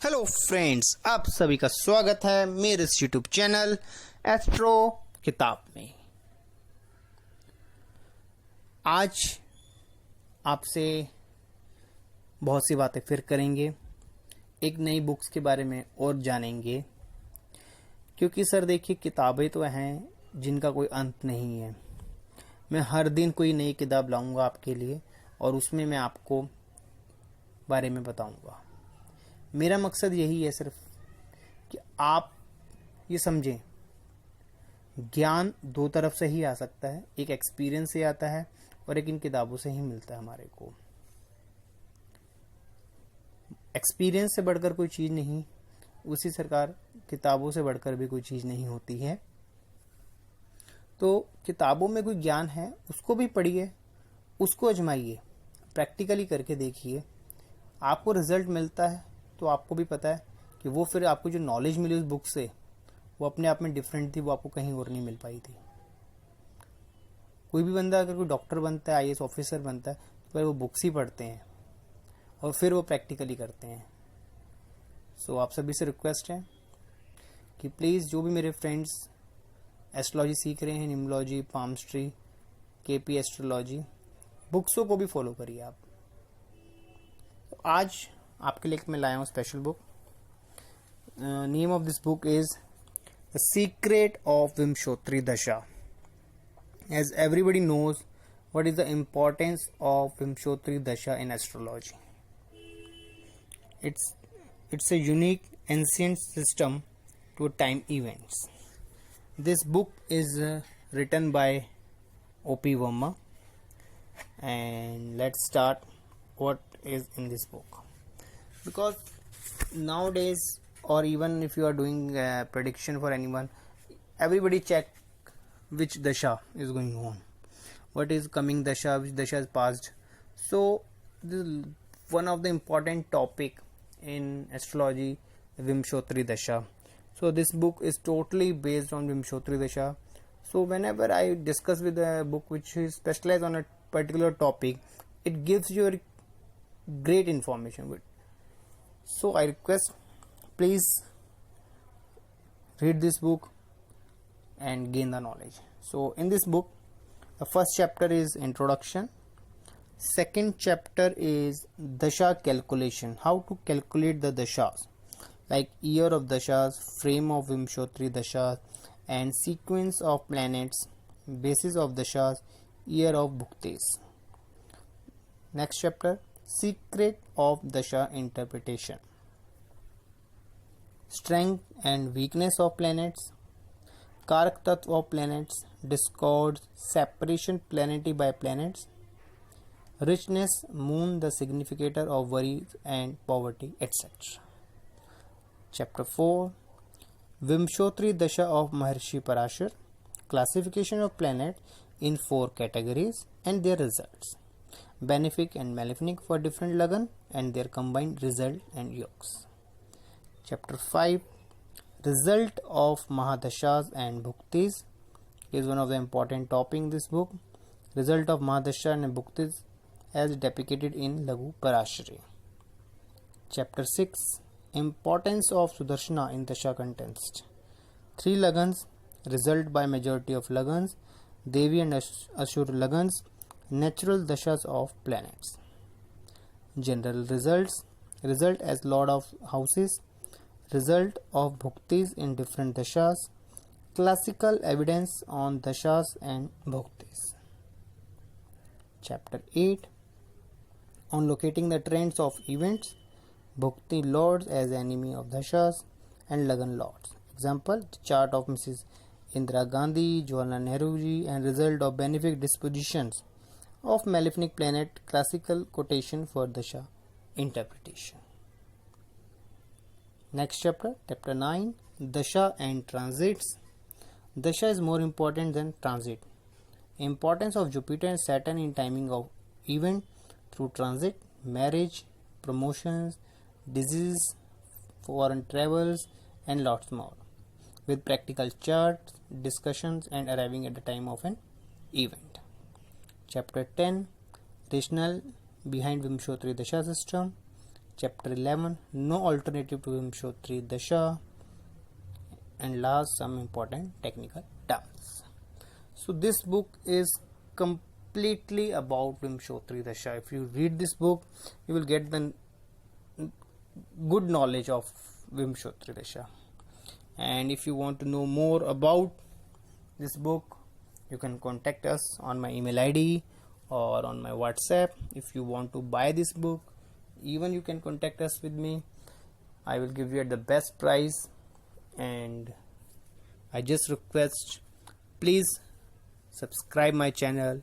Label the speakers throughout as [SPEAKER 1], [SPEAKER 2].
[SPEAKER 1] Hello friends, आप सभी का स्वागत है मेरे इस यूट्यूब चैनल एस्ट्रो किताब में। आज आपसे बहुत सी बातें फिर करेंगे, एक नई बुक्स के बारे में और जानेंगे, क्योंकि सर देखिए, किताबें तो हैं जिनका कोई अंत नहीं है। मैं हर दिन कोई नई किताब लाऊंगा आपके लिए और उसमें मैं आपको बारे में बताऊंगा। मेरा मकसद यही है सिर्फ कि आप ये समझें, ज्ञान दो तरफ से ही आ सकता है, एक एक्सपीरियंस से आता है और एक इन किताबों से ही मिलता है हमारे को। एक्सपीरियंस से बढ़कर कोई चीज़ नहीं, उसी सरकार किताबों से बढ़कर भी कोई चीज़ नहीं होती है। तो किताबों में कोई ज्ञान है, उसको भी पढ़िए, उसको आजमाइए, प्रैक्टिकली करके देखिए। आपको रिजल्ट मिलता है तो आपको भी पता है कि वो फिर आपको जो नॉलेज मिली उस बुक से, वो अपने आप में डिफरेंट थी, वो आपको कहीं और नहीं मिल पाई थी। कोई भी बंदा अगर कोई डॉक्टर बनता है, आईएएस ऑफिसर बनता है, तो पहले वो बुक्स ही पढ़ते हैं और फिर वो प्रैक्टिकली करते हैं। सो आप सभी से रिक्वेस्ट है कि प्लीज़ जो भी मेरे फ्रेंड्स एस्ट्रोलॉजी सीख रहे हैं, न्यूमरोलॉजी, पामस्ट्री, केपी एस्ट्रोलॉजी, बुक्सों को भी फॉलो करिए आप। तो आज आपके लिए मैं लाया हूँ special book. Name of this book is the secret of Vimshottari Dasha. As everybody knows what is the importance of Vimshotri Dasha in astrology. It's a unique ancient system to time events. This book is written by O.P. Verma, and let's start what is in this book. Because nowadays, or even if you are doing a prediction for anyone, everybody check which dasha is going on, what is coming dasha, which dasha is past. So this is one of the important topic in astrology, Vimshotri Dasha. So this book is totally based on Vimshotri Dasha. So whenever I discuss with a book which is specialized on a particular topic, it gives you a great information. So I request, please read this book and gain the knowledge. So in this book, the first chapter is introduction. Second chapter is dasha calculation, how to calculate the dashas, like year of dashas, frame of Vimshotri dashas, and sequence of planets, basis of dashas, year of bhuktis. Next chapter, secret of dasha interpretation, strength and weakness of planets, Karak Tattva of planets, discords, separation planetary by planets, richness, moon, the significator of worries and poverty, etc. Chapter 4, Vimshotri Dasha of Maharshi Parashar, classification of planets in 4 categories and their results, benefic and malefic for different lagan and their combined result and yogs. Chapter 5, result of Mahadashas and Bhuktis is one of the important topic in this book. Result of Mahadasha and Bhuktis as depicted in Laghu Parashari. Chapter 6, importance of Sudarshana in Dasha context. 3 lagans, result by majority of lagans, Devi and Ashur lagans, natural dashas of planets. General results, result as Lord of Houses, result of bhuktis in different dashas, classical evidence on dashas and bhuktis. Chapter 8, on locating the trends of events, bhukti lords as enemy of dashas and lagan lords. Example, the chart of Mrs. Indira Gandhi, Jawaharlal Nehru ji, and result of benefic dispositions of malefic planet, classical quotation for dasha interpretation. Next chapter, chapter 9, Dasha and transits. Dasha is more important than transit. Importance of Jupiter and Saturn in timing of event through transit, marriage, promotions, disease, foreign travels, and lots more, with practical charts, discussions, and arriving at the time of an event. Chapter 10, Rationale behind Vimshotri Dasha system, Chapter 11, No Alternative to Vimshotri Dasha, and last some important technical terms. So this book is completely about Vimshotri Dasha. If you read this book, you will get the good knowledge of Vimshotri Dasha. And if you want to know more about this book, you can contact us on my email ID or on my WhatsApp. If you want to buy this book, even you can contact us with me. I will give you at the best price, and I just request, please subscribe my channel,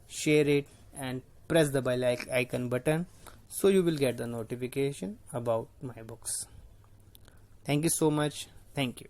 [SPEAKER 1] share it, and press the bell icon button so you will get the notification about my books. Thank you so much. Thank you.